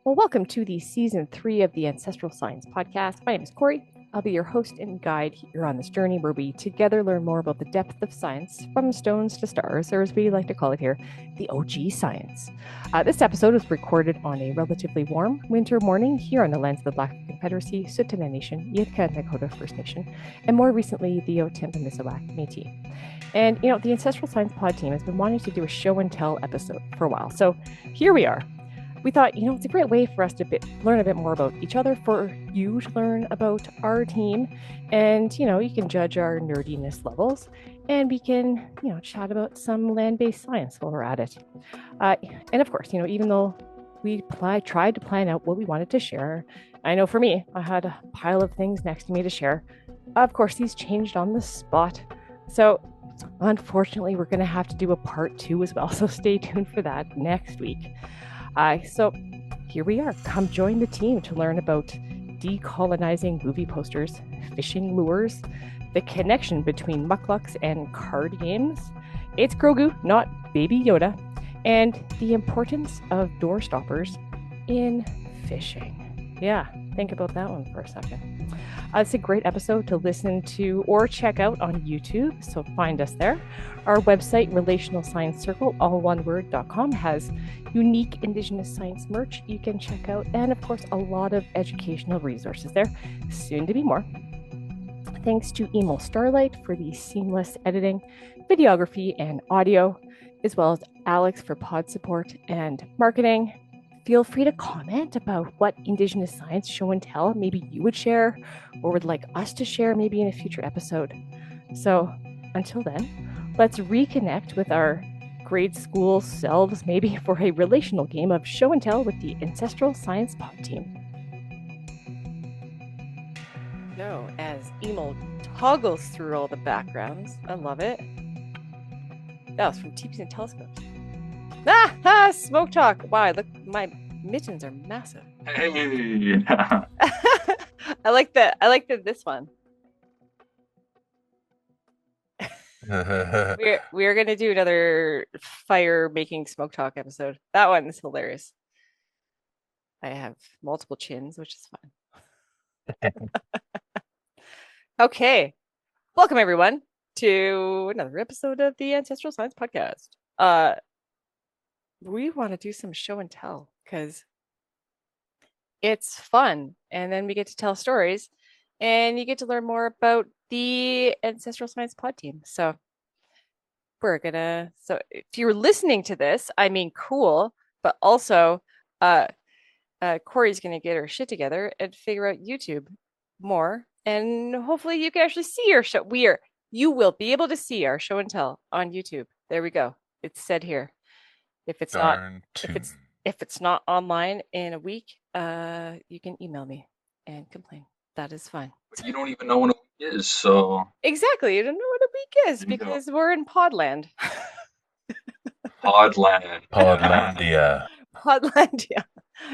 Well, welcome to the season 3 of the Ancestral Science podcast. My name is Corey. I'll be your host and guide here on this journey where we together learn more about the depth of science, from stones to stars, or as we like to call it here, the OG science. This episode was recorded on a relatively warm winter morning here on the lands of the Blackfoot Confederacy, Tsuut'ina Nation, Îethka Nakoda First Nation, and more recently, the Otipemisiwak Métis. And, the Ancestral Science pod team has been wanting to do a show and tell episode for a while. So here we are. We thought, it's a great way for us to learn a bit more about each other, for you to learn about our team, and, you can judge our nerdiness levels, and we can, chat about some land-based science while we're at it. And of course, even though we tried to plan out what we wanted to share, I know for me, I had a pile of things next to me to share. Of course, these changed on the spot. So unfortunately, we're going to have to do a part 2 as well. So stay tuned for that next week. So here we are. Come join the team to learn about decolonizing movie posters, fishing lures, the connection between mukluks and card games. It's Grogu, not Baby Yoda, and the importance of doorstoppers in fishing. Yeah, think about that one for a second. It's a great episode to listen to or check out on YouTube, so find us there. Our website, Relational Science Circle, all one word.com, has unique Indigenous science merch you can check out, and of course, a lot of educational resources there, soon to be more. Thanks to Emil Starlight for the seamless editing, videography, and audio, as well as Alex for pod support and marketing. Feel free to comment about what Indigenous science show and tell maybe you would share or would like us to share maybe in a future episode. So until then, let's reconnect with our grade school selves maybe for a relational game of show and tell with the Ancestral Science pod team. So as Emil toggles through all the backgrounds, I love it. That was from TVs and telescopes. Smoke talk. Wow, look, my mittens are massive. Hey. I like this one. We're gonna do another fire making smoke talk episode. That one is hilarious. I have multiple chins, which is fun. Okay. Welcome everyone to another episode of the Ancestral Science podcast. We want to do some show and tell because it's fun, and then we get to tell stories, and you get to learn more about the Ancestral Science pod team. So if you're listening to this, I mean, cool, but also Corey's gonna get her shit together and figure out YouTube more, and hopefully you can actually see our show. You will be able to see our show and tell on YouTube. There we go. It's said here. If it's not online in a week, you can email me and complain. That is fine. But you don't even know when a week is, so exactly. You don't know what a week is because we're in Podland. Podland. Podlandia. Podlandia.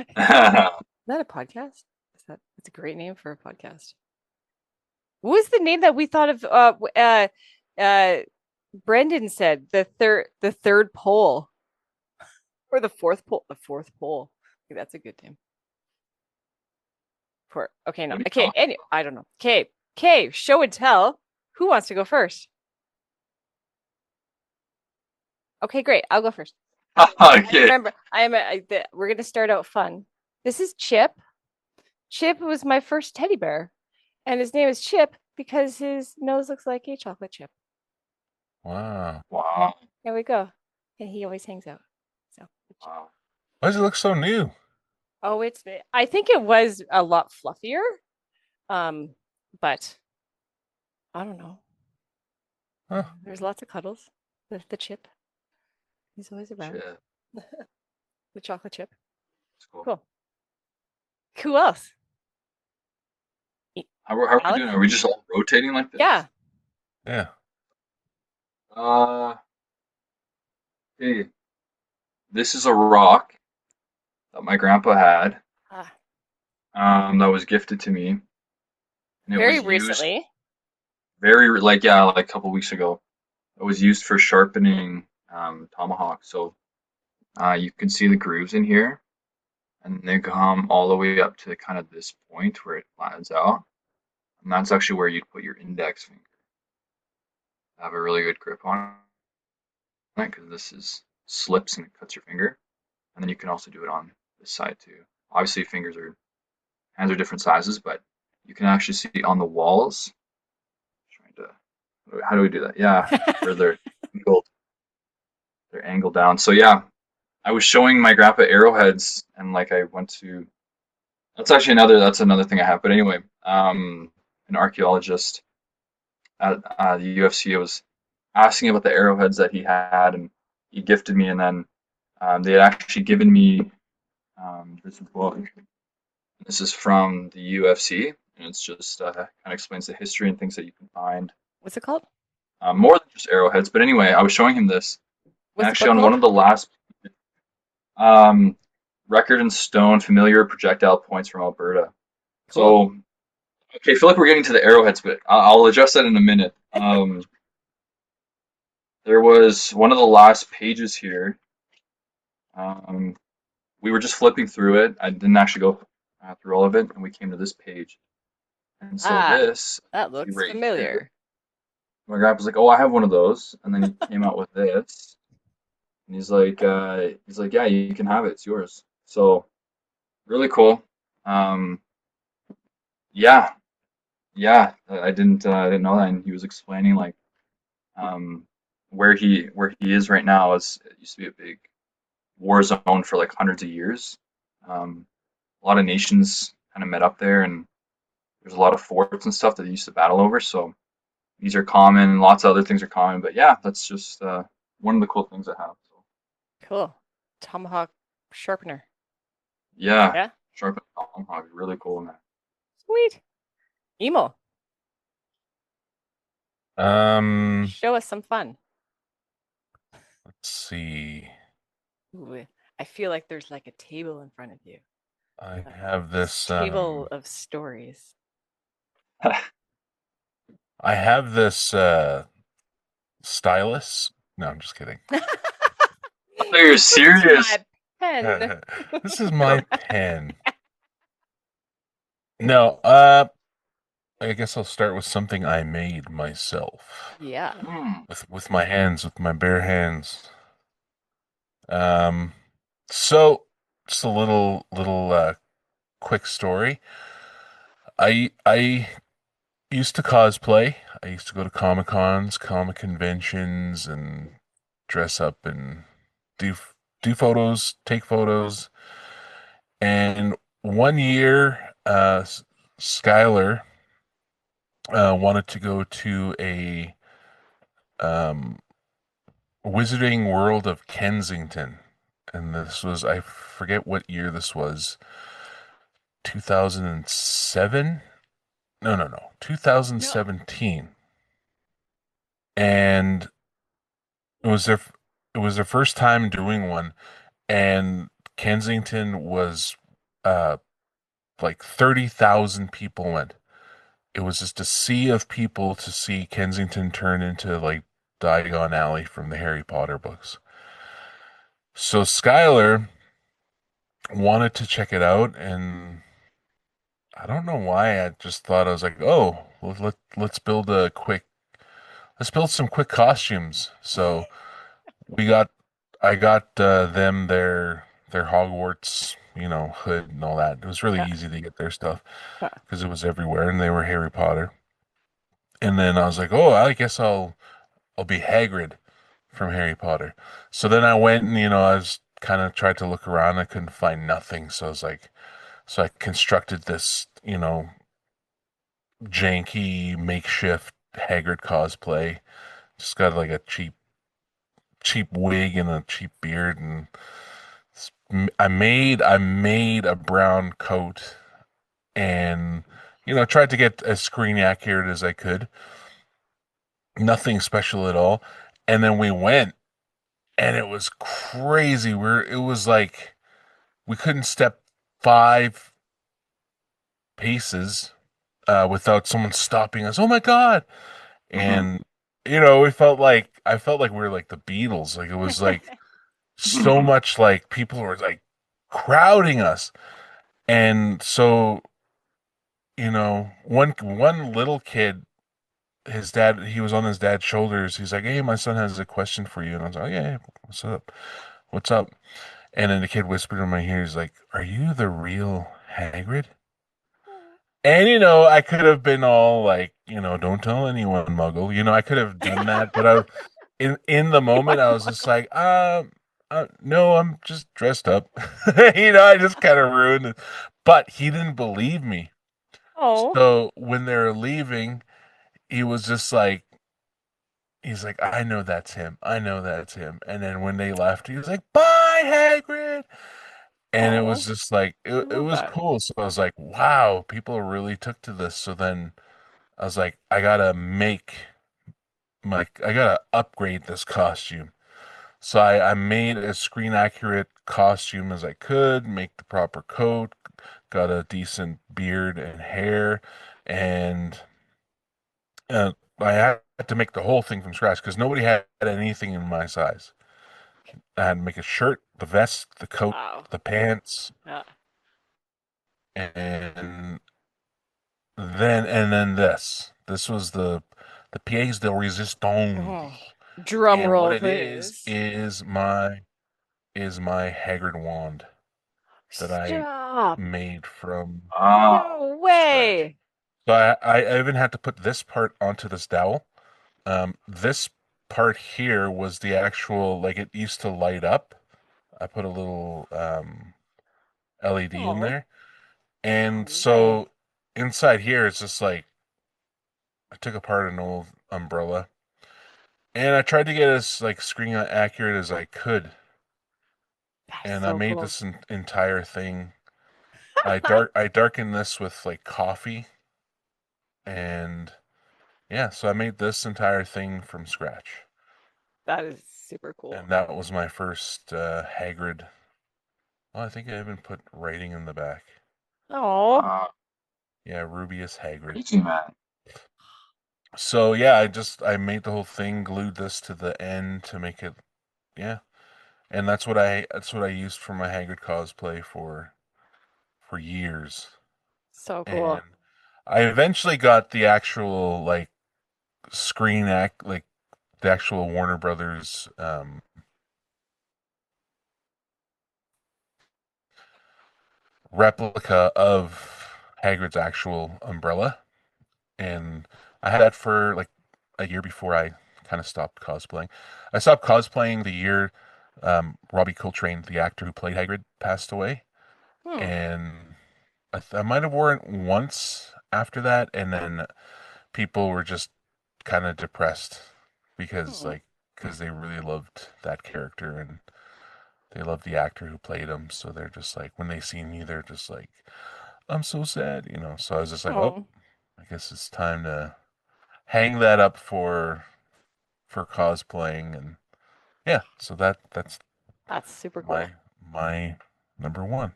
Is that a podcast? It's a great name for a podcast. What was the name that we thought of? Brendan said the third pole. Or the fourth pole. The fourth pole. I think that's a good name. I don't know. Okay. Show and tell. Who wants to go first? Okay, great. I'll go first. Okay. Remember, we're gonna start out fun. This is Chip. Chip was my first teddy bear, and his name is Chip because his nose looks like a chocolate chip. Wow. There we go. And he always hangs out. So. Wow. Why does it look so new? Oh, I think it was a lot fluffier. But I don't know. Huh. There's lots of cuddles. The chip. He's always around. The chocolate chip. Cool. Who else? How are we doing? Are we just all rotating like this? Yeah. Yeah. Hey. This is a rock that my grandpa had. That was gifted to me. And very recently. Like a couple weeks ago. It was used for sharpening tomahawk. So you can see the grooves in here. and they come all the way up to kind of this point where it flattens out. And that's actually where you'd put your index finger. Have a really good grip on it because this is slips and it cuts your finger. And then you can also do it on this side too. Obviously, hands are different sizes, but you can actually see on the walls. Trying to, how do we do that? Yeah, where angled, they're angled down. So yeah, I was showing my grandpa arrowheads, and like I went to. That's another thing I have. But anyway, an archaeologist at the UFC was asking about the arrowheads that he had, and he gifted me, and then they had actually given me this book. This is from the UFC, and it's just kind of explains the history and things that you can find. What's it called? More than just arrowheads, but anyway, I was showing him this. What's Actually, the book on called? one of the last um, record and stone familiar projectile points from Alberta. Cool. So, okay, I feel like we're getting to the arrowheads, but I'll address that in a minute. There was one of the last pages here. We were just flipping through it. I didn't actually go through all of it, and we came to this page. And so this, that see looks right familiar. here, my grandpa's like, "Oh, I have one of those," and then he came out with this, and he's like, "Yeah, you can have it. It's yours." So really cool. Um, yeah, yeah. I didn't know that, and he was explaining like um, where he is right now is it used to be a big war zone for like hundreds of years. Um, a lot of nations kind of met up there, and there's a lot of forts and stuff that they used to battle over. So these are common. Lots of other things are common, but yeah, that's just one of the cool things I have. So Cool. Tomahawk sharpener. yeah, Yeah. sharpened tomahawk, really cool, man. Sweet. Emo, Um, show us some fun. let's see. Ooh, I feel like there's like a table in front of you. I have this Table of stories. I have this stylus. No, I'm just kidding. Oh, you're serious? My pen. This is my pen. No, I guess I'll start with something I made myself. Yeah. With my hands, with my bare hands. So just a little quick story. I used to cosplay. I used to go to Comic Cons, comic conventions, and dress up and do do photos, take photos. And one year, Skylar wanted to go to a um, Wizarding World of Kensington, and this was, I forget what year this was, 2007. No, 2017. And it was their first time doing one, and Kensington was like 30,000 people went. It was just a sea of people to see Kensington turn into like Diagon Alley from the Harry Potter books. So Skylar wanted to check it out, and I don't know why. I just thought, I was like, oh, let's build some quick costumes. So we got I got them their Hogwarts, hood and all that. It was really Yeah. easy to get their stuff Huh. because it was everywhere, and they were Harry Potter. And then I was like, oh, I guess I'll be Hagrid from Harry Potter. So then I went and, I was kind of tried to look around. I couldn't find nothing. So I was like, so I constructed this, janky makeshift Hagrid cosplay. Just got like a cheap wig and a cheap beard, and I made a brown coat, and tried to get as screen accurate as I could. Nothing special at all. And then we went, and it was crazy. It was like we couldn't step 5 paces without someone stopping us. Oh my God. Mm-hmm. And I felt like we were like the Beatles. Like it was like so much, like people were like crowding us. And so, one little kid, his dad, he was on his dad's shoulders. He's like, "Hey, my son has a question for you." And I was like, "Yeah, yeah, what's up? What's up?" And then the kid whispered in my ear, he's like, "Are you the real Hagrid?" And I could have been all like, "Don't tell anyone, Muggle." I could have done that, but in the moment, I was just like, no, I'm just dressed up." I just kind of ruined it. But he didn't believe me. Oh. So when they were leaving, he was just like, he's like, "I know that's him. I know that's him." And then when they left, he was like, "Bye, Hagrid." And it was Oh. just like, I it love was that. cool. So I was like, wow, people really took to this. So then I was like, I gotta upgrade this costume. So I made as screen accurate costume as I could, make the proper coat, got a decent beard and hair, and I had to make the whole thing from scratch because nobody had anything in my size. I had to make a shirt, the vest, the coat, Wow. the pants, Yeah. and then this. This was the pièce de résistance. Oh. Drum And what roll, it is please. is my Haggard wand that I Stop. made from No scratch. way. So I even had to put this part onto this dowel. This part here was the actual, like, it used to light up. I put a little LED in Oh, there. And no way. so inside here it's just like I took apart an old umbrella and I tried to get as like screen accurate as I could. That's And I so made cool. this entire thing. I darkened this with like coffee, and yeah, so I made this entire thing from scratch. That is super cool. And that was my first Hagrid. Well, I think I even put writing in the back. Oh, Yeah, Rubius Hagrid. Crazy man. So yeah, I made the whole thing, glued this to the end to make it, yeah. And that's what I used for my Hagrid cosplay for years. so And cool. I eventually got the actual like screen act like the actual Warner Brothers replica of Hagrid's actual umbrella, and I had that for like a year before I kind of stopped cosplaying. I stopped cosplaying the year Robbie Coltrane, the actor who played Hagrid, passed away, Hmm. and I might have worn it once after that, and then people were just kind of depressed because Hmm. like because they really loved that character and they loved the actor who played him, so they're just like when they see me, they're just like, "I'm so sad." So I was just like, "Oh, Oh, I guess it's time to hang that up for cosplaying." And yeah, so that's that's super cool. my number one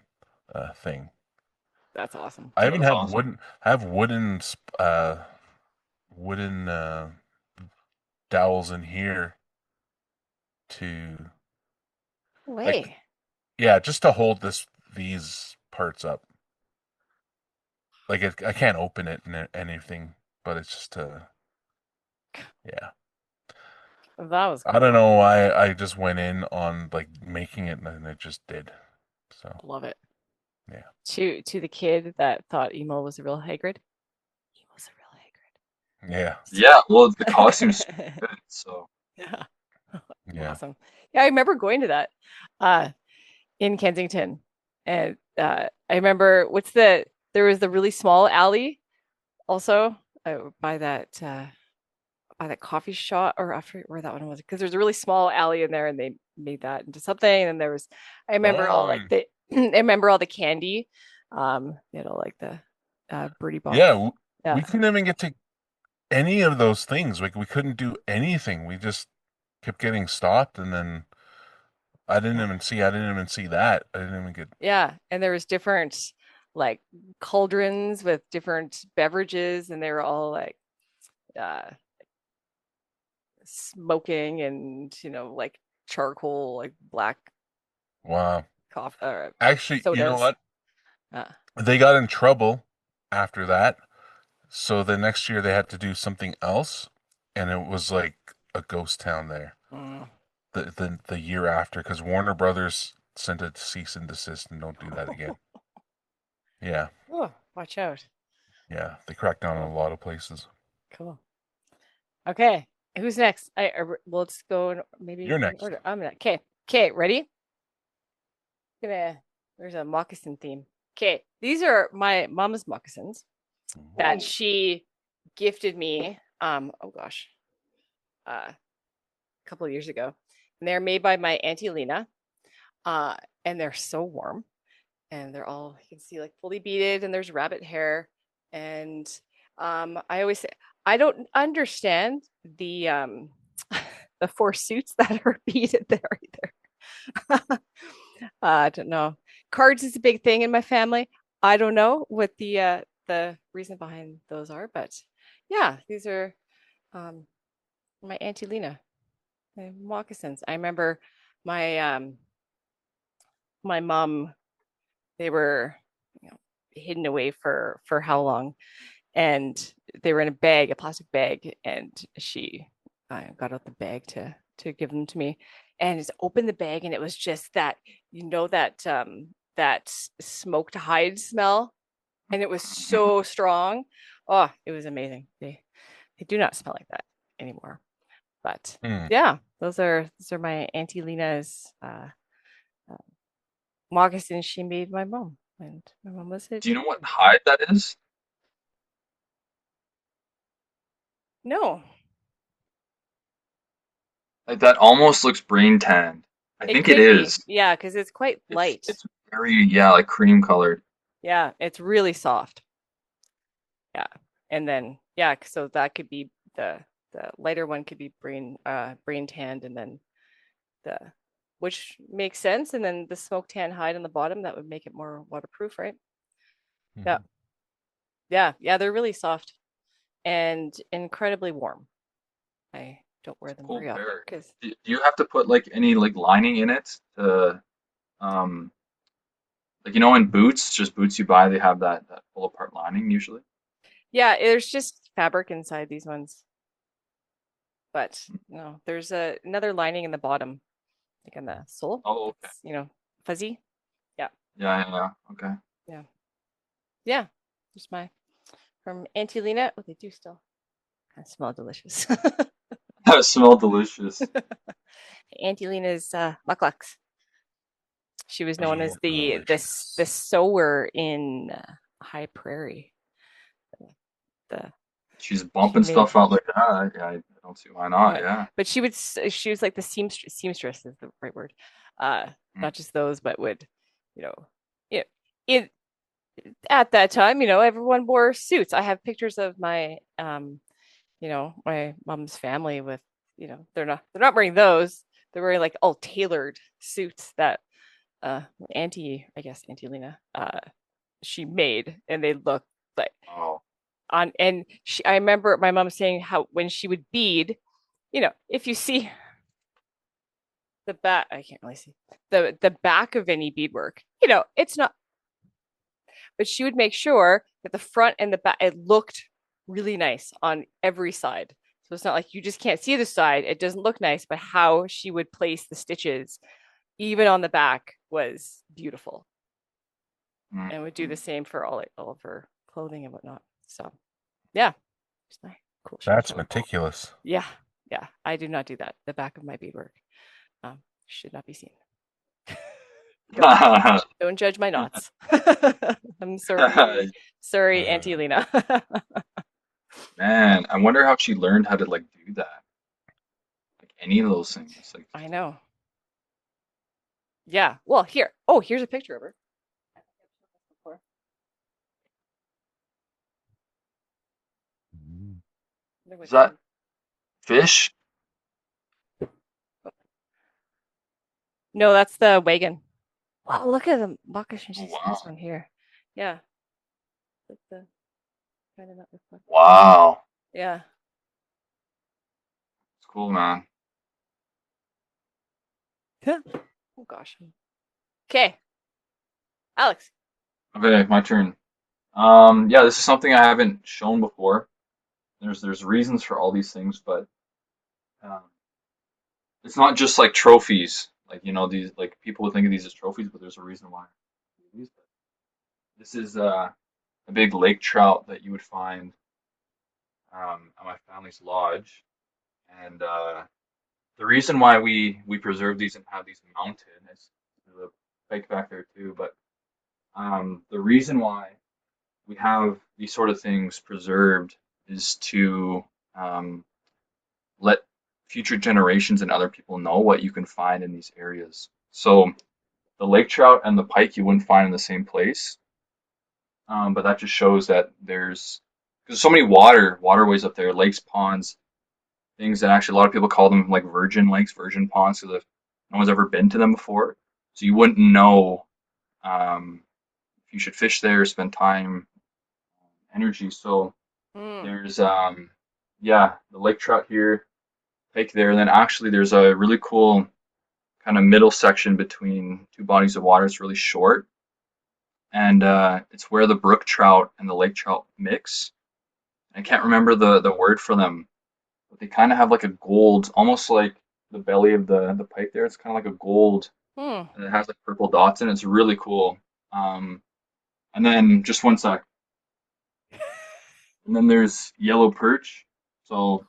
thing. That's awesome. I even That's have awesome. wooden dowels in here to like, Way. yeah, just to hold these parts up. Like I can't open it and anything, but it's just yeah. That was I don't cool. know why I just went in on like making it and it just did. So Love it. yeah, To the kid that thought Emil was a real Hagrid. He was a yeah, Yeah, well, the real costume's Hagrid. good, so Yeah. yeah. Awesome. Yeah, I remember going to that uh in Kensington. And I remember there was the really small alley also by that coffee shop, or I forget where that one was, because there's a really small alley in there and they made that into something. And there was, I remember all like Um, the I remember all the candy, like the birdie box. yeah, we Yeah. couldn't even get to any of those things. Like we couldn't do anything. We just kept getting stopped, and then Yeah. I didn't even see that. I didn't even get. Yeah. And there was different like cauldrons with different beverages, and they were all like uh smoking and like charcoal, like black Wow. Actually, you know sodas. what? They got in trouble after that. So the next year they had to do something else, and it was like a ghost town there. The year after, because Warner Brothers sent a cease and desist and don't do that again. Yeah. Oh, watch out. Yeah, they cracked down on a lot of places. Cool. Okay, who's next? Well, let's go maybe You're in next. order. I'm gonna. Okay, ready? There's a moccasin theme. Okay, these are my mom's moccasins that she gifted me. Oh gosh, a couple of years ago, and they're made by my auntie Lena. And they're so warm, and they're all, you can see, like fully beaded, and there's rabbit hair, and I always say I don't understand the the 4 suits that are beaded there either. I don't know. Cards is a big thing in my family. I don't know what the reason behind those are, but yeah, these are my auntie Lena moccasins. I remember my my mom, they were, hidden away for how long, and they were in a plastic bag, and she got out the bag to give them to me, and just opened the bag, and it was just that, that smoked hide smell, and it was so strong. Oh, it was amazing. They do not smell like that anymore, but yeah, those are my auntie Lena's moccasins she made my mom, and my mom was it. Do you know what hide that is? No. Like that almost looks brain tanned. I It think it could be. is. Yeah, because it's quite light. It's very, yeah, like cream colored. Yeah, it's really soft. Yeah. And then yeah, so that could be the lighter one could be brain tanned, and then the which makes sense, and then the smoke tan hide on the bottom, that would make it more waterproof, right? Yeah. Yeah, they're really soft and incredibly warm. I don't wear them Cool very often pair. because Do you have to put like any like lining in it to um like in boots, just boots you buy, they have that pull apart lining usually. yeah, there's just fabric inside these ones. But no, there's another lining in the bottom, like on the sole. Oh, okay. It's, fuzzy. Yeah. Yeah. Okay. Yeah. Yeah. Just from Auntie Lena. Oh, they do still kind of smell delicious. That smell delicious. Auntie Lena's mukluks. She was known as the Delicious. sower in High Prairie. The She's she bumping made stuff out like that. I don't see why not. Yeah. but she was like the seamstress is the right word. Not just those, but would, you know, it at that time, everyone wore suits. I have pictures of my my mom's family with, they're not wearing those. They're wearing like all tailored suits that Auntie Lena she made, and they look like Oh. I remember my mom saying how when she would bead, if you see the back, I can't really see the back of any beadwork, it's not, but she would make sure that the front and the back, it looked really nice on every side. So it's not like you just can't see the side, it doesn't look nice, but how she would place the stitches even on the back was beautiful, and would do the same for all of her clothing and whatnot. So yeah, it's my cool. That's meticulous. Yeah, I do not do that. The back of my beadwork should not be seen. Don't judge my knots. I'm sorry, Auntie Lena. Man, I wonder how she learned how to like do that. Like any of those things. Like I know. Yeah. Well, here. Oh, here's a picture of her. is that fish? No, that's the wagon. Wow, look at the moccasin. Oh, This wow. one here. Yeah. Like the kind of not reflect. Wow. Yeah. It's cool, man. Oh gosh. Okay. Alex. Okay, my turn. Yeah, this is something I haven't shown before. There's reasons for all these things, but um, it's not just like trophies. Like these like people would think of these as trophies, but there's a reason why. This is a big lake trout that you would find at my family's lodge, and the reason why we preserve these and have these mounted is there's a pike back there too, but the reason why we have these sort of things preserved is to um, let future generations and other people know what you can find in these areas. So the lake trout and the pike you wouldn't find in the same place, but that just shows that because so many waterways up there, lakes, ponds, things that actually a lot of people call them like virgin lakes, virgin ponds, because no one's ever been to them before. So you wouldn't know um, if you should fish there, spend time, energy. So there's yeah, the lake trout here, pike there, and then actually there's a really cool kind of middle section between two bodies of water. It's really short, and it's where the brook trout and the lake trout mix. I can't remember the word for them, but they kind of have like a gold, almost like the belly of the pike there. It's kind of like a gold, and it has like purple dots in it. It's really cool. Um, and then just one sec. And then there's yellow perch. So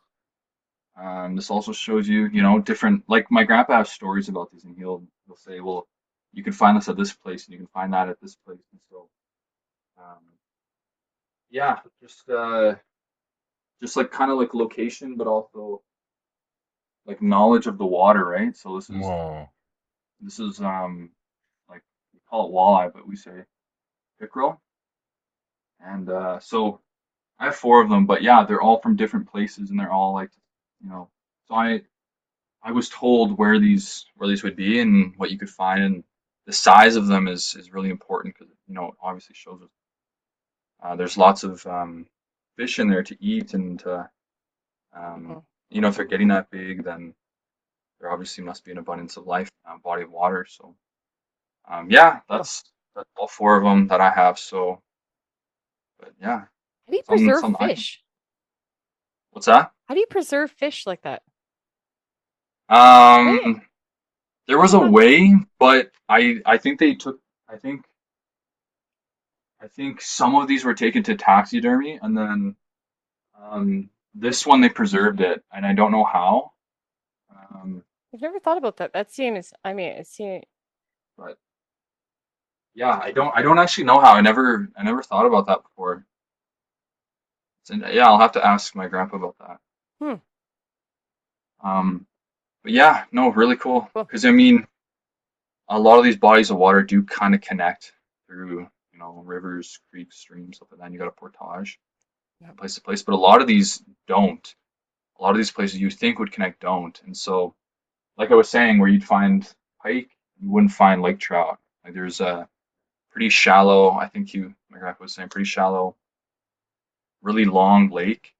this also shows you, different. Like my grandpa has stories about these, and he'll say, well, you can find this at this place, and you can find that at this place, and so um, yeah, just like kind of like location, but also like knowledge of the water, right? So Whoa. this is like we call it walleye, but we say pickerel, and so I have four of them, but yeah, they're all from different places, and they're all like, you know, so I was told where these would be and what you could find, and the size of them is really important because it obviously shows us there's lots of fish in there to eat, and if they're getting that big, then there obviously must be an abundance of life, body of water. So yeah, that's all four of them that I have. So, but yeah, How do you some preserve some I, fish? what's that? How do you preserve fish like that? Right? Um, there was a Huh. way, but I think they took I think I think some of these were taken to taxidermy, and then this one they preserved it, and I don't know how. Um, I've never thought about that. That seems, I mean, it seems, but yeah, I don't actually know how. I never thought about that before. Yeah, I'll have to ask my grandpa about that. hmm, Um, but yeah, no, really cool. cool. Because I mean, a lot of these bodies of water do kind of connect through, rivers, creeks, streams, stuff like that. And you got a portage, Yeah. place to place, but a lot of these don't. A lot of these places you think would connect don't, and so, like I was saying, where you'd find pike, you wouldn't find lake trout. Like there's a pretty shallow, I think my grandpa was saying, pretty shallow, really long lake,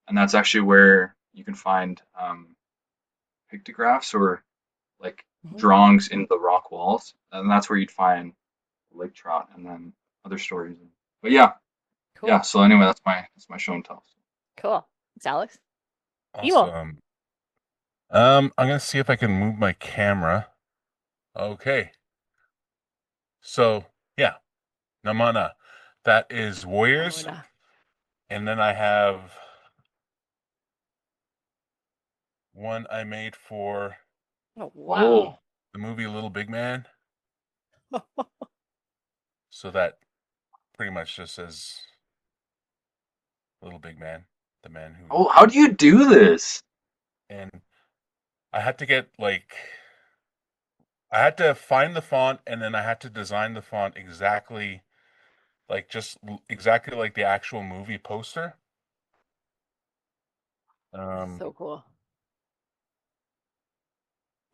and that's actually where you can find pictographs or like drawings in the rock walls, and that's where you'd find lake trout and then other stories. But yeah, Cool. yeah. So anyway, that's my show and tell. Cool. It's Alex. Emil. Awesome. I'm gonna see if I can move my camera. Okay. So yeah, Namana. That is warriors. Namona. And then I have one I made for Oh, wow. the movie Little Big Man. So that pretty much just says Little Big Man, the man who. Oh, how do you do this? And I had to I had to find the font, and then I had to design the font exactly exactly like the actual movie poster. So cool.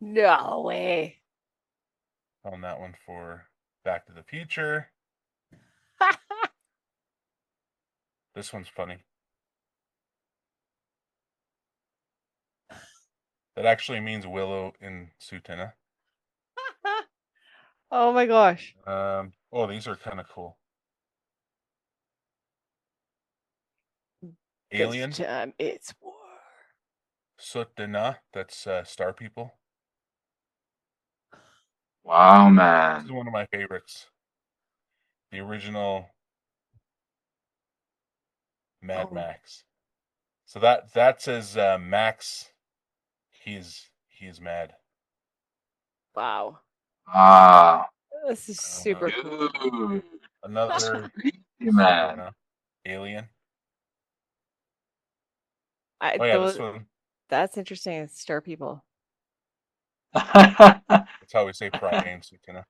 No way. On that one for Back to the Future. This one's funny. That actually means willow in Tsuut'ina. Oh my gosh. Oh, these are kind of cool. Alien. This time it's war. Tsuut'ina, that's star people. Wow, This man. is one of my favorites. The original Mad Oh, Max. So that says Max. He's mad. wow. Wow. This is I don't super know. cool. Dude. That's Another crazy, man. Tsuut'ina. Alien. I Oh yeah, this those one. That's interesting. It's star people. That's how we say Friday in Tsuut'ina.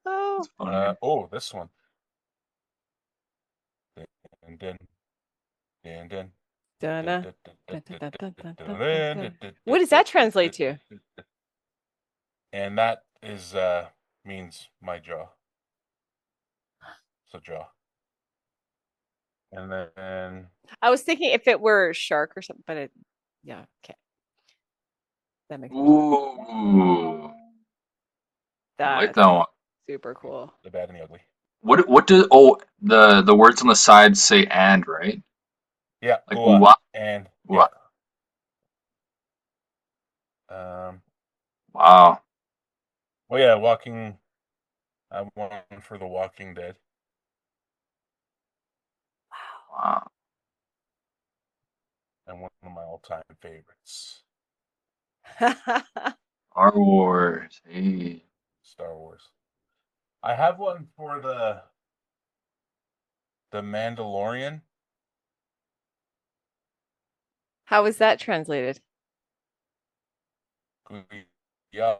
Oh. It's funny. Oh, this one. Dun, dun, dun, dun, dun, Dun, dun, dun, dun, dun, dun, dun, dun, dun, dun, dun, dun, dun, dun, dun. dun, dun, What dun, does dun, that dun, translate dun, to? dun, dun. And that is means my jaw. So jaw. And then I was thinking if it were shark or something, but yeah, okay. That makes more sense. Ooh. I like That's that one. super cool. the bad and the ugly. What do the words on the side say and, right? Yeah, Like ooh, what? and yeah. What? Um, Wow. well, yeah, Walking. I went for The Walking Dead, Wow. and one of my all-time favorites, Wow. Star Wars. Hey. Star Wars. I have one for the Mandalorian. How was that translated? Yeah,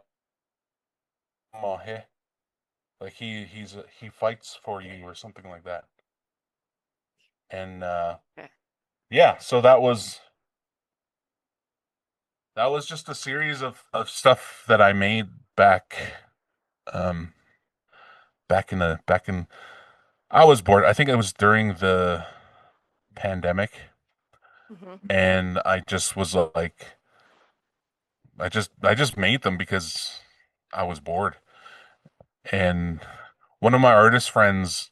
like he fights for you or something like that. And Okay. yeah, so that was just a series of stuff that I made um back in I was bored. I think it was during the pandemic, Mhm. and I just was like I just made them because I was bored. And one of my artist friends,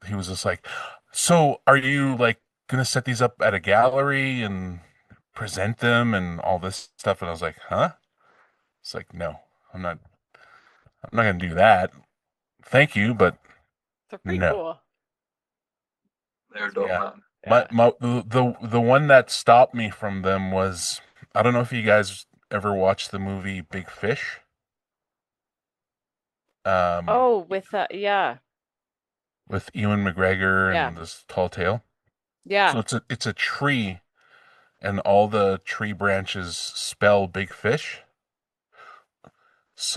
he was just like, "So are you like gonna set these up at a gallery and present them and all this stuff?" And I was like, "Huh?" It's like, "No, I'm not. I'm not gonna do that. Thank you, but So pretty no." cool. They're So dope, yeah, man. my Yeah. my the one that stopped me from them was, I don't know if you guys ever watched the movie Big Fish. Um, Oh, with yeah. with Ewan McGregor Yeah. and this tall tale. So Yeah. it's a tree, and all the tree branches spell big fish.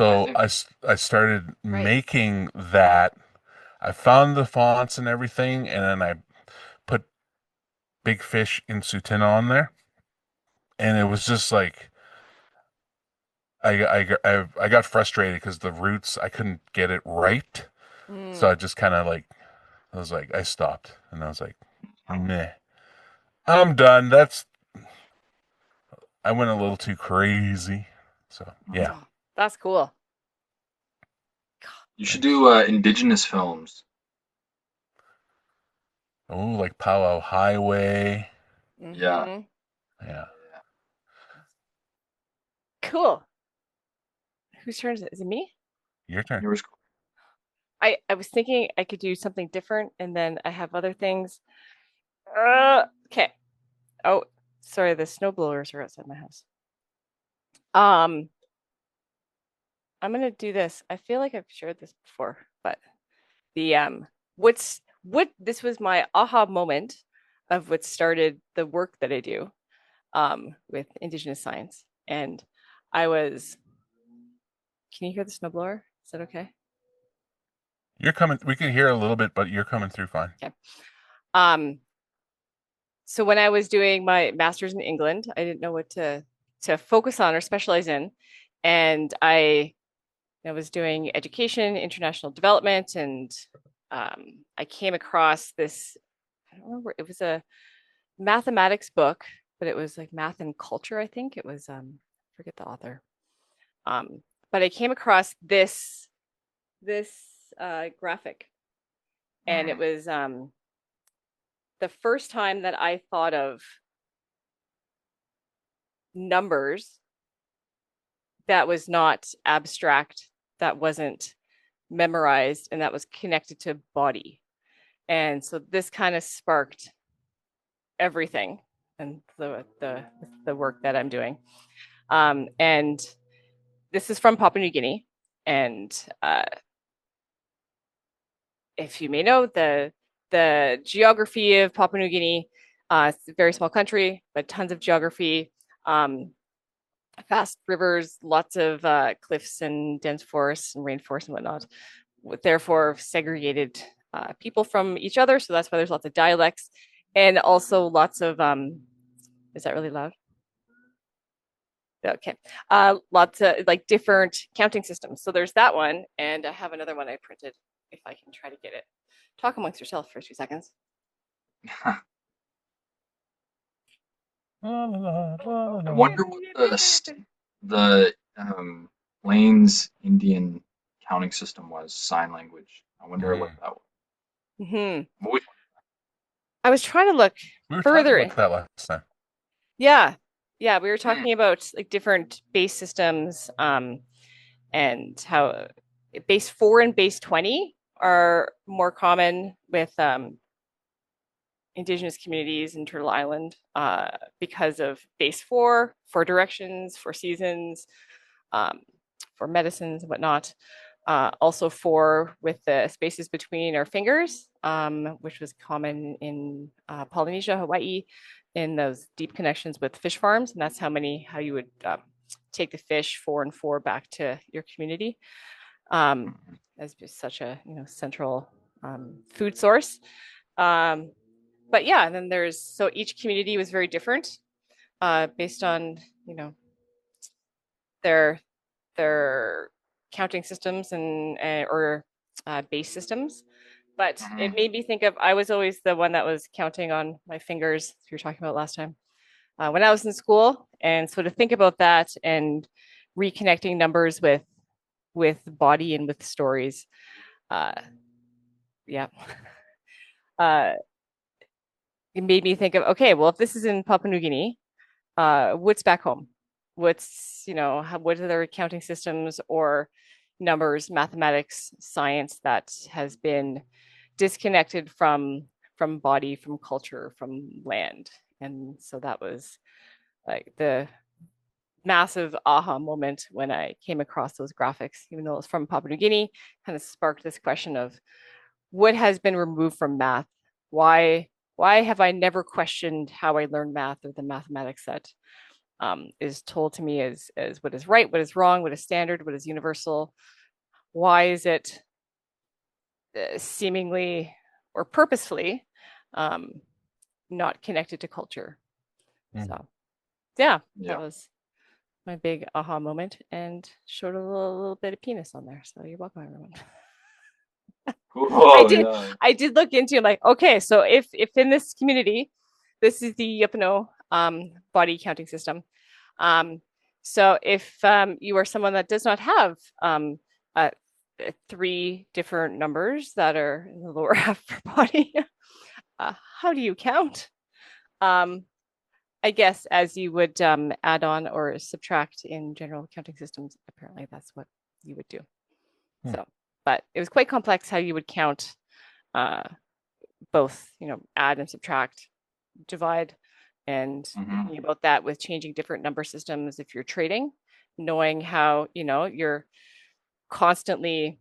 I So think I started Right. making that. I found the fonts and everything, and then I put big fish in Tsuut'ina on there, and it was just like I got frustrated because the roots I couldn't get it right, so Mm. I just kind of like I was like I stopped, and I was like, meh, I'm done. I went a little too crazy, so yeah. Oh, that's cool. you should Thanks. do indigenous films. Oh, like Powwow Highway. Yeah. Mm-hmm. Yeah, Cool. Whose turn is it? Is it me? your turn. Yours. I was thinking I could do something different, and then I have other things. Okay. Oh, sorry, the snow blowers are outside my house. Um, I'm gonna do this. I feel like I've shared this before, but the what this was my aha moment of what started the work that I do with Indigenous science. And I was, can you hear the snowblower? Is that okay? You're coming. We can hear a little bit, but you're coming through fine. Okay. Um, so when I was doing my master's in England, I didn't know what to focus on or specialize in. And I was doing education, international development, and I came across this, I don't remember, it was a mathematics book, but it was like math and culture, I think. It was, forget the author. Um, but I came across this graphic, and it was the first time that I thought of numbers that was not abstract, that wasn't memorized, and that was connected to body. And so this kind of sparked everything and the work that I'm doing. And this is from Papua New Guinea. And if you may know, the geography of Papua New Guinea, it's a very small country, but tons of geography, fast rivers, lots of cliffs and dense forests and rainforests and whatnot, with therefore segregated people from each other. So that's why there's lots of dialects, and also lots of is that really loud? Okay. Lots of like different counting systems. So there's that one, and I have another one I printed if I can try to get it. Talk amongst yourself for a few seconds. I wonder what the Plains Indian counting system was, sign language. I wonder what that was. Mm-hmm. I was trying to look further. We were talking about that last time. Yeah. Yeah, we were talking about like different base systems, and how base 4 and base 20 are more common with Indigenous communities in Turtle Island, because of base 4 for directions, for seasons, for medicines and whatnot. Also 4 with the spaces between our fingers, which was common in Polynesia, Hawaii, in those deep connections with fish farms. And that's how you would take the fish 4 and 4 back to your community, as just such a central food source. But yeah, and then so each community was very different, based on their counting systems and or base systems. But it made me think of, I was always the one that was counting on my fingers, you were talking about last time, when I was in school. And so to think about that and reconnecting numbers with body and with stories, yeah. It made me think of, okay, well, if this is in Papua New Guinea, what's back home? What's, what are their counting systems or numbers, mathematics, science that has been disconnected from body, from culture, from land? And so that was like the massive aha moment when I came across those graphics, even though it was from Papua New Guinea, kind of sparked this question of what has been removed from math? Why have I never questioned how I learned math, or the mathematics that is told to me as what is right, what is wrong, what is standard, what is universal? Why is it seemingly or purposefully not connected to culture? So yeah, that was my big aha moment, and showed a little bit of penis on there. So you're welcome, everyone. I did look into, like, okay, so if in this community, this is the Yupino body counting system. So if you are someone that does not have 3 different numbers that are in the lower half of your body, how do you count? I guess as you would add on or subtract in general counting systems, apparently that's what you would do. So, but it was quite complex how you would count, both, add and subtract, divide, and thinking about that with changing different number systems. If you're trading, knowing how, you're constantly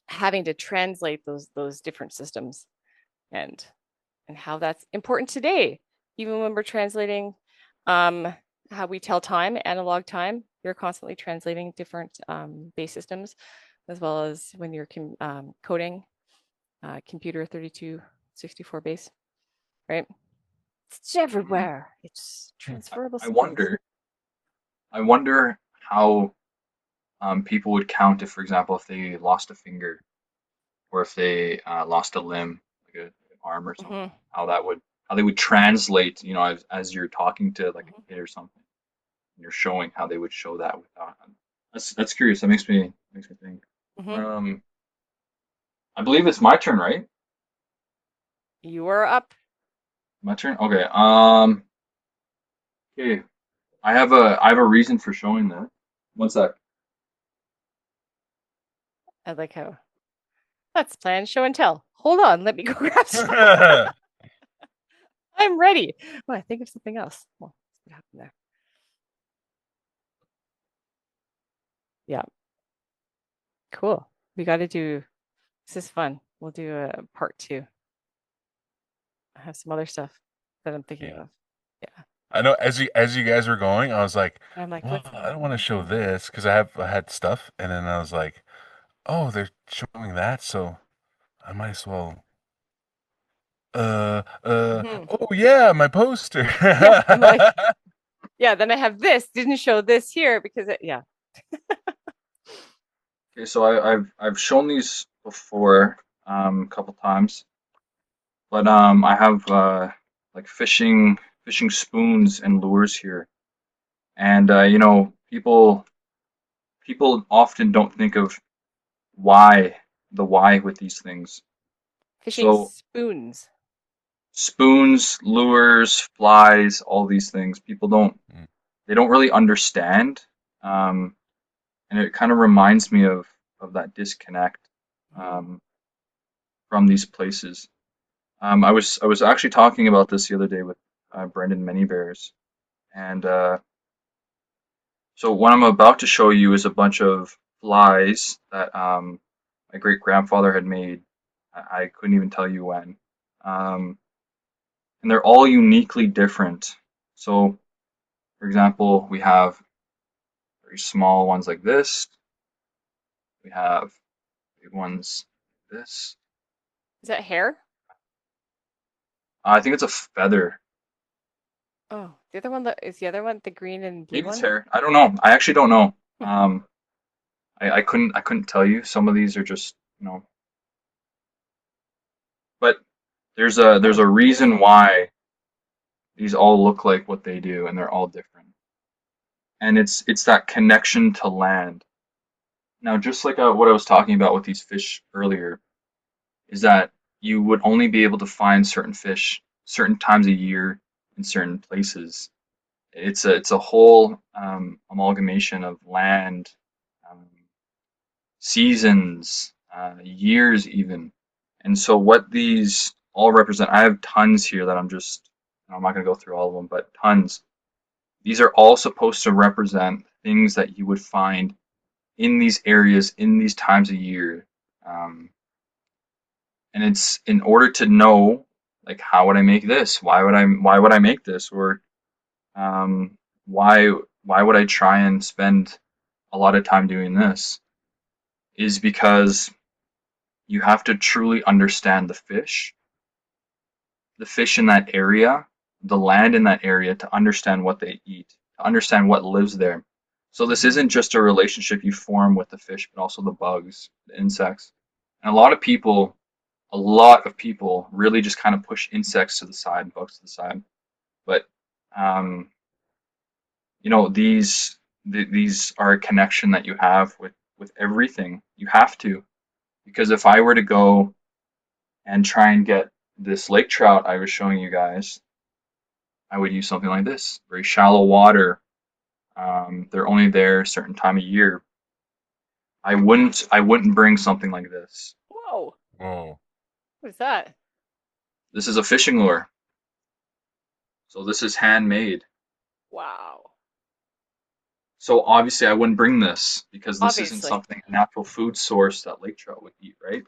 having to translate those different systems, and how that's important today, even when we're translating how we tell time, analog time. You're constantly translating different base systems, as well as when you're coding computer 3264 base, right? It's everywhere. It's transferable. I wonder how people would count if, for example, if they lost a finger, or if they lost a limb, like an arm or something. How they would translate, as you're talking to like a kid or something, and you're showing how they would show that without That's curious. That makes me think. Hmm. I believe it's my turn, right? You are up. My turn. Okay. Okay. I have a reason for showing that. One sec. I like how that's planned show and tell. Hold on, let me go grab some. I'm ready. Oh, I think of something else. Well, what happened there? Yeah, cool. We got to do. This is fun. We'll do a part 2. I have some other stuff that I'm thinking Yeah. of. Yeah, I know as you guys were going, I was like, I'm like, well, what's I don't want to show this because I had stuff, and then I was like, oh, they're showing that, so I might as well. Mhm. Oh yeah, my poster. Yeah, I'm like, yeah. Then I have this. Didn't show this here because yeah. Okay, so I've shown these before a couple times, but I have like fishing spoons and lures here, and people often don't think of why why with these things. Fishing So spoons. spoons, lures, flies, all these things, people Mm, they don't really understand, um, and it kind of reminds me of that disconnect Mhm. um, from these places. I was actually talking about this the other day with Brendan Many Bears, and so what I'm about to show you is a bunch of flies that my great grandfather had made. I couldn't even tell you when, um, and they're all uniquely different. So, for example, we have very small ones like this. We have big ones like this. Is that hair? I think it's a feather. Oh, the other one is the other one the green and blue Maybe it's one? hair. I don't know. I actually don't know. Hmm. I couldn't tell you. Some of these are just, but there's Oh, a reason beautiful. why these all look like what they do, and they're all different. And it's that connection to land. Now, just like what I was talking about with these fish earlier, is that you would only be able to find certain fish certain times a year in certain places. It's a whole amalgamation of land, um, seasons, years even. And so what these all represent, I have tons here that I'm not going to go through all of them, but tons. These are all supposed to represent things that you would find in these areas in these times of year. Um, and it's in order to know, like, how would I make this? Why would I make this? Or um, why why would I try and spend a lot of time doing this? Is because you have to truly understand the fish in that area, the land in that area, to understand what they eat, to understand what lives there. So this Hmm. isn't just a relationship you form with the fish, but also the bugs, the insects. And a lot of people really just kind of push insects to the side, bugs to the side. But um, these are a connection that you have with everything. You have to, because if I were to go and try and get this lake trout I was showing you guys, I would use something like this, very shallow water. They're only there a certain time of year. I wouldn't bring something like this. Whoa, whoa. what is that? This is a fishing lure. So this is handmade. Wow. So obviously I wouldn't bring this because this isn't Obviously. something a natural food source that lake trout would eat, right?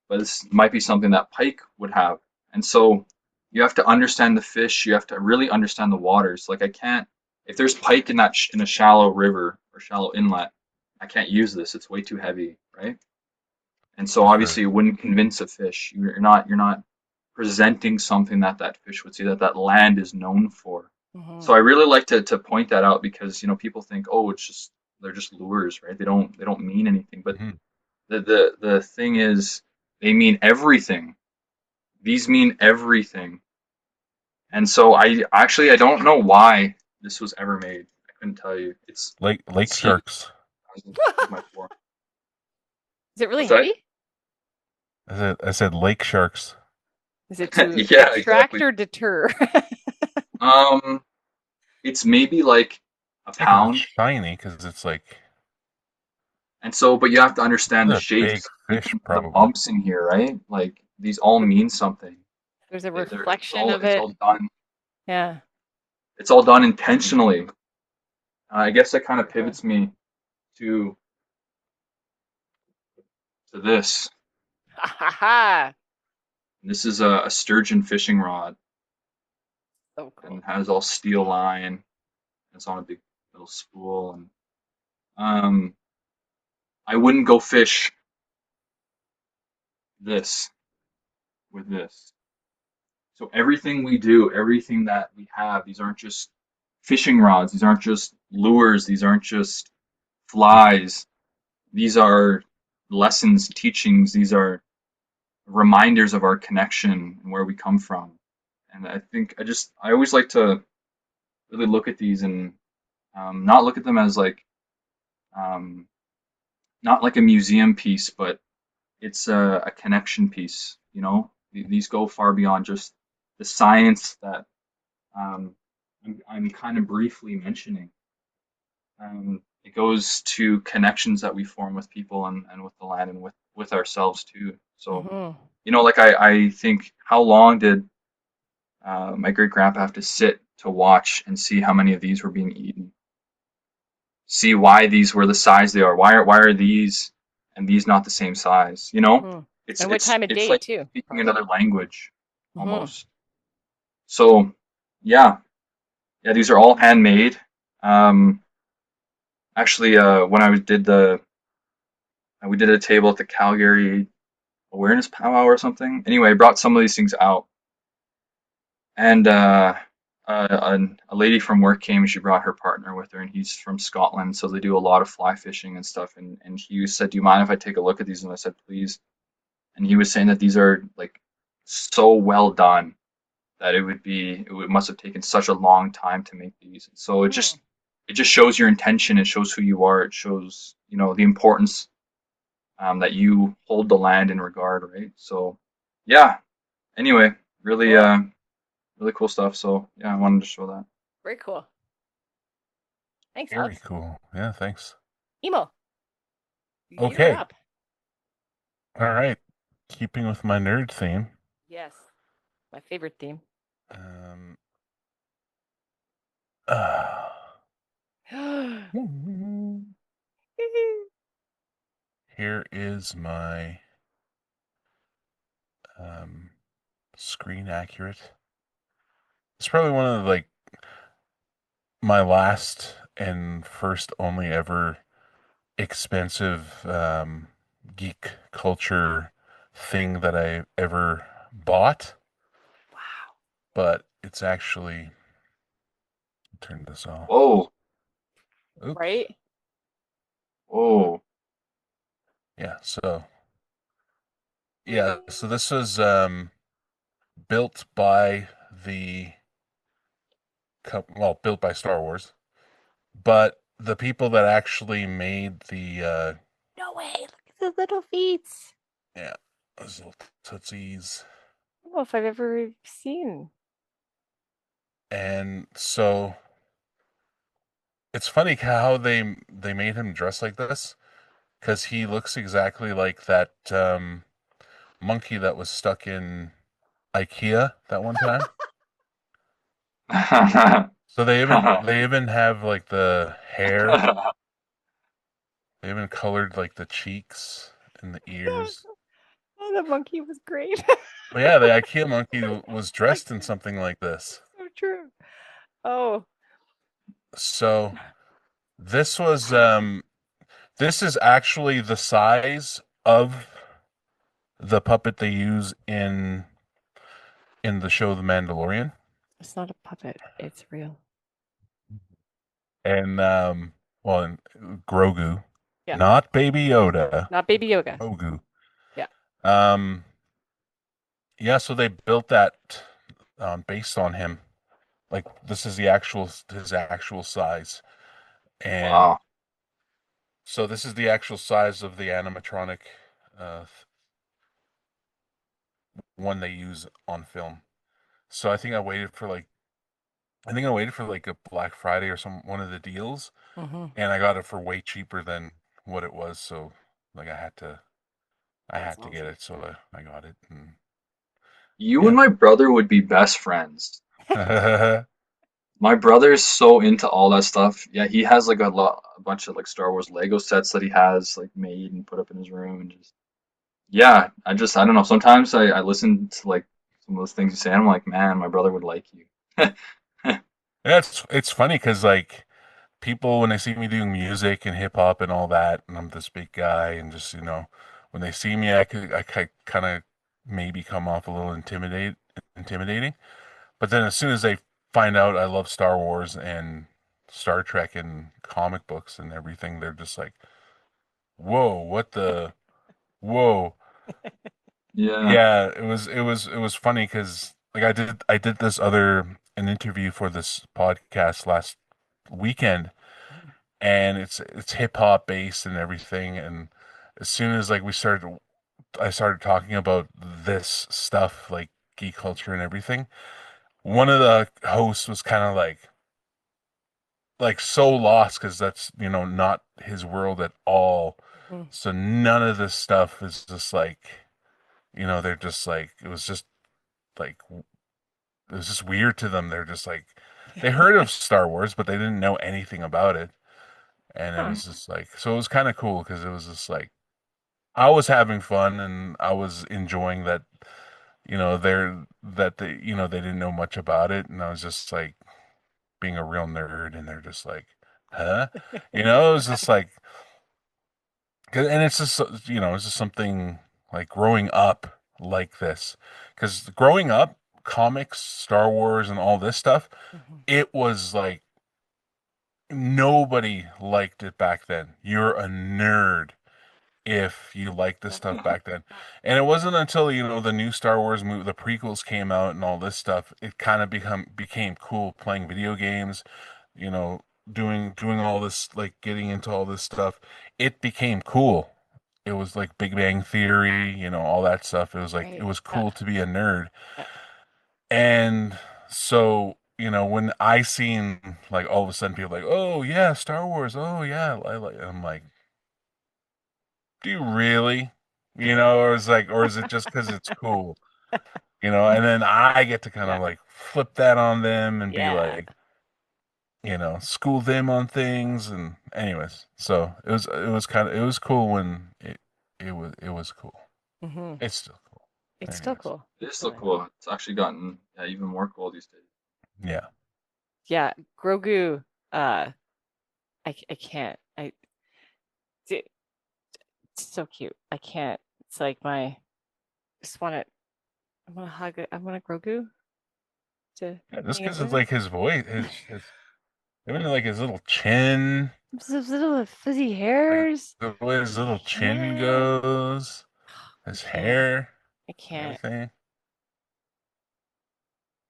But this might be something that pike would have. And so you have to understand the fish. You have to really understand the waters. Like I can't, if there's pike in in a shallow river or shallow inlet, I can't use this. It's way too heavy, right? And so Sure. obviously it wouldn't convince a fish. You're not presenting something that that fish would see that that land is known for. Hmm. So I really like to point that out because people think, oh, it's just they're just lures, right? They don't mean anything. But Mhm. the thing is, they mean everything. These mean everything. And so I don't know why this was ever made. couldn't tell you. It's Lake huge. sharks. My floor. Is it really What's that? heavy? I said lake sharks. Is it to Yeah, attract exactly. or deter? It's maybe like a Yeah, 'cause it's pound, shiny because it's like and so, but you have to understand the a big shapes, fish, even the probably. bumps in here, right? Like these all mean something. There's a It's reflection all of it. done. Yeah. It's all done intentionally. I guess that kind of Cool. pivots me to this. Ha ha ha. This is a sturgeon fishing rod, So and cool. it has all steel line. It's on a big little spool, and I wouldn't go fish this with this. So everything we do, everything that we have, these aren't just fishing rods, these aren't just lures, these aren't just flies. These are lessons, teachings, these are reminders of our connection and where we come from. And I think I always like to really look at these and not look at them as like um, not like a museum piece, but it's a connection piece. You know, these go far beyond just the science that um, I'm kind of briefly mentioning. It goes to connections that we form with people and with the land and with ourselves too. So, Mm-hmm. you know, like I think, how long did my great grandpa have to sit to watch and see how many of these were being eaten? See why these were the size they are. Why are these and these not the same size? You know, Mm-hmm. it's And what it's time of it's day like too, speaking probably. another language Mm-hmm. almost. So, yeah, yeah, these are all handmade. Um, Actually, when I did we did a table at the Calgary Awareness Powwow or something. Anyway, I brought some of these things out, and a lady from work came. She brought her partner with her, and he's from Scotland, so they do a lot of fly fishing and stuff. And he said, "Do you mind if I take a look at these?" And I said, "Please." And he was saying that these are like so well done that it must have taken such a long time to make these. So it just shows your intention. It shows who you are. It shows, you know, the importance that you hold the land in regard, right? So, yeah. Anyway, really, Cool. really cool stuff. So, yeah, I wanted to show that. Very cool. Thanks, Very Alex. cool. Yeah, thanks. Emo, you're Okay. up. All right. Keeping with my nerd theme. Yes. My favorite theme. Um, here is my screen accurate. It's probably one of like my last and first only ever expensive geek culture thing that I ever bought. Wow. But it's actually turn this off. Whoa. Oops. Right? Whoa. Yeah, so this was built by built by Star Wars, but the people that actually made the No way. Look at the little feet. those little tootsies. I don't know if I've ever seen. And so it's funny how they made him dress like this, because he looks exactly like that monkey that was stuck in IKEA that one time. So they even have like the hair. They even colored like the cheeks and the ears. Oh, the monkey was great. But yeah, the IKEA monkey was Like, dressed in something like this. so true. Oh, So this was this is actually the size of the puppet they use in the show The Mandalorian. it's not a puppet. It's real. And in Grogu. Yeah. Not Baby Yoda. Not Baby Yoga. Grogu. Yeah. Yeah, so they built that based on him. Like this is his actual size. And Wow. so this is the actual size of the animatronic one they use on film. So I think I waited for like a Black Friday or one of the deals, Mm-hmm. and I got it for way cheaper than what it was. So like I had That's to get awesome. it, so I got it. And You yeah. and my brother would be best friends. My brother's so into all that stuff. Yeah, he has like a bunch of like Star Wars Lego sets that he has like made and put up in his room and just yeah, I don't know. Sometimes I listen to like some of those things you say and I'm like, man, my brother would like you. Yeah, it's funny because like people when they see me doing music and hip hop and all that, and I'm this big guy, and just when they see me, I kind of maybe come off a little intimidating. But then as soon as they find out I love Star Wars and Star Trek and comic books and everything, they're just like, "Whoa, what the whoa." Yeah. Yeah, it was funny because like I did an interview for this podcast last weekend, and it's hip hop based and everything. And as soon as like I started talking about this stuff like geek culture and everything. One of the hosts was kind of like so lost because that's not his world at all. Mm-hmm. So none of this stuff is just like they're just like like it was just weird to them. They're just like they heard of Star Wars, but they didn't know anything about it. And it Huh. was just like, so it was kind of cool because it was just like I was having fun and I was enjoying that, they didn't know much about it. And I was just like being a real nerd. And they're just like, huh? It was just like, and it's just, it's just something like growing up like this. Because growing up, comics, Star Wars, and all this stuff, Mm-hmm. it was like nobody liked it back then. You're a nerd if you liked this stuff back then. And it wasn't until, the new Star Wars movie, the prequels came out and all this stuff, it kind of became cool playing video games, you know, doing all this, like getting into all this stuff. It became cool. It was like Big Bang Theory, all that stuff. It was like it Right. was cool to be a nerd. Yeah. And so, when I seen like all of a sudden people like, "Oh yeah, Star Wars. Oh yeah." I'm like, do you really? Or is it just because it's cool? And then I get to kind Yeah. of like flip that on them and be Yeah. like, school them on things. And anyways, so it was cool when it was cool. Mm-hmm. It's still cool. It's still Anyways, cool. It is so Really. cool. It's actually gotten even more cool these days. yeah. Yeah. Grogu. I can't. It's so cute. I can't. It's like just want to. I want to hug it. I want a Grogu to Yeah, just hang out because it's with. like his voice, even like his little chin, Those little fuzzy like hairs. the way his I little chin can't. goes, I his can't. hair, I and can't. everything.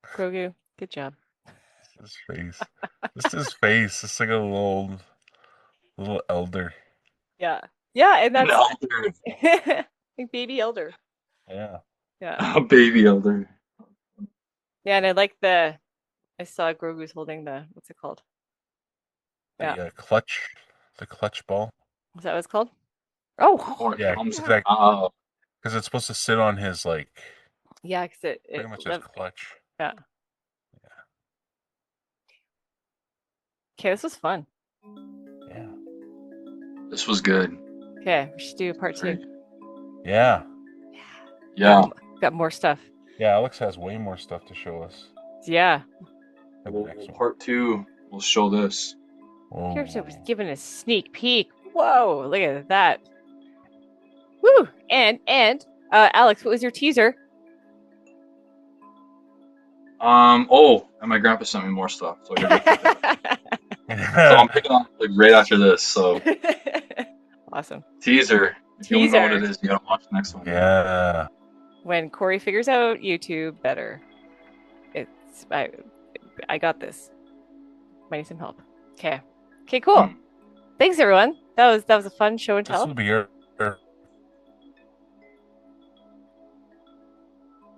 Grogu, good job. His face. Just his face. It's like a little elder. Yeah. Yeah, and An that's elder, like baby elder. Yeah. Yeah. a baby elder. Yeah, and I saw Grogu's holding what's it called? Yeah. The clutch ball. Is that what it's called? Oh, Or it Yeah, comes yeah. because it's supposed to sit on his like Yeah, because pretty much his clutch. yeah. Okay, this was fun. Yeah. This was good. Okay, we should do a part two. Great. Yeah. Yeah. Got more stuff. Yeah. Alex has way more stuff to show us Yeah. in the next one. Part two, we'll show this. Oh. Here's was given a sneak peek. Whoa, look at that. Woo! And Alex, what was your teaser? Oh, and my grandpa sent me more stuff, so I gotta go check that out. So I'm picking up like right after this. So Awesome. teaser. If you want to know what it Teaser. is, you gotta watch the next one. Yeah. When Corey figures out YouTube better, I got this. Might need some help. Okay. Okay, cool. Thanks, everyone. That was a fun show and This tell. will be your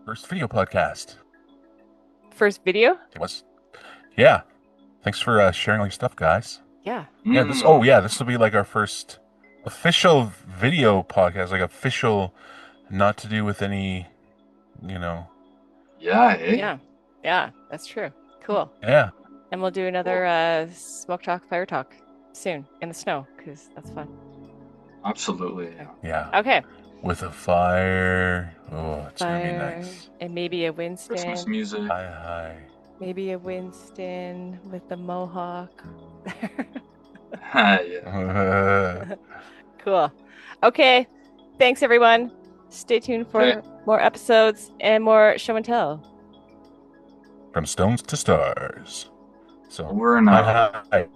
first video podcast. First video? It was. Yeah. Thanks for sharing all your stuff, guys. Yeah. Yeah. This will be like our first official video podcast, like official, not to do with any, Yeah, hey? Yeah, that's true. Cool. Yeah. And we'll do another smoke talk, fire talk soon in the snow because that's fun. Absolutely. Yeah. Okay. With a fire. Oh, it's gonna be nice. And maybe a Winston. Christmas music. Hi. Maybe a Winston with the mohawk. Yeah. Cool. Okay. Thanks, everyone. Stay tuned for more episodes and more show and tell. From stones to stars. So We're not. hi.